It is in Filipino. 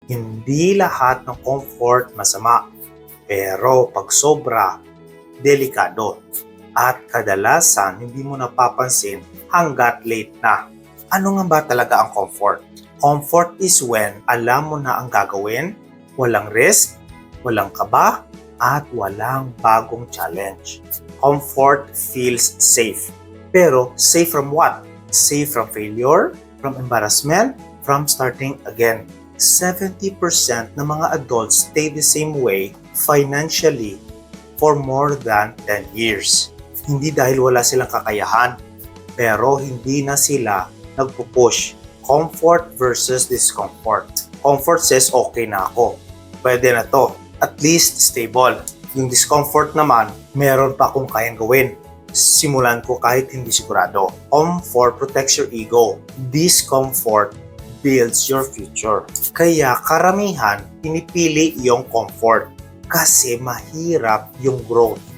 Hindi lahat ng comfort masama, pero pag sobra, delikado. At kadalasan hindi mo napapansin hanggat late na. Ano nga ba talaga ang comfort? Comfort is when alam mo na ang gagawin, walang risk, walang kaba, at walang bagong challenge. Comfort feels safe. Pero safe from what? Safe from failure, from embarrassment, from starting again. 70% ng mga adults stay the same way financially for more than 10 years. Hindi dahil wala silang kakayahan, pero hindi na sila nagpo-push. Comfort versus discomfort. Comfort says okay na ako. Pwede na to. At least stable. Yung discomfort naman, meron pa akong kayang gawin. Simulan ko kahit hindi sigurado. Comfort protects your ego. Discomfort builds your future. Kaya karamihan pinipili yung comfort kasi mahirap yung growth.